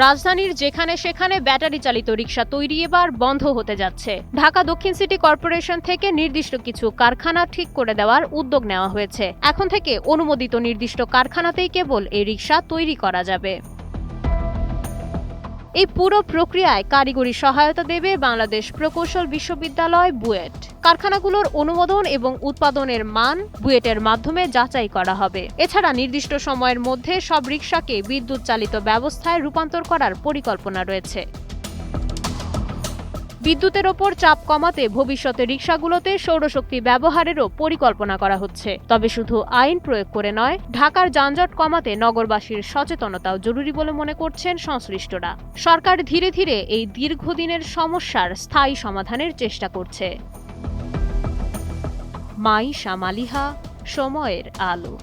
রাজধানীর যেখানে সেখানে ব্যাটারি চালিত রিকশা তৈরি এবার বন্ধ হতে যাচ্ছে। ঢাকা দক্ষিণ সিটি কর্পোরেশন থেকে নির্দিষ্ট কিছু কারখানা ঠিক করে দেওয়ার উদ্যোগ নেওয়া হয়েছে। এখন থেকে অনুমোদিত নির্দিষ্ট কারখানাতেই কেবল এই রিকশা তৈরি করা যাবে। এই পুরো প্রক্রিয়ায় কারিগরি সহায়তা দেবে বাংলাদেশ প্রকৌশল বিশ্ববিদ্যালয় বুয়েট। কারখানাগুলোর অনুমোদন এবং উৎপাদনের মান বুয়েটের মাধ্যমে যাচাই করা হবে। এছাড়া নির্দিষ্ট সময়ের মধ্যে সব রিকশাকে বিদ্যুৎ চালিত ব্যবস্থায় রূপান্তর করার পরিকল্পনা রয়েছে। বিদ্যুতের ওপর চাপ কমাতে ভবিষ্যতে রিকশাগুলোতে সৌরশক্তি ব্যবহারেরও পরিকল্পনা করা হচ্ছে। তবে শুধু আইন প্রয়োগ করে নয়, ঢাকার যানজট কমাতে নগরবাসীর সচেতনতাও জরুরি বলে মনে করছেন সংশ্লিষ্টরা। সরকার ধীরে ধীরে এই দীর্ঘদিনের সমস্যার স্থায়ী সমাধানের চেষ্টা করছে। মাইশা মালিহা, সময়ের আলো।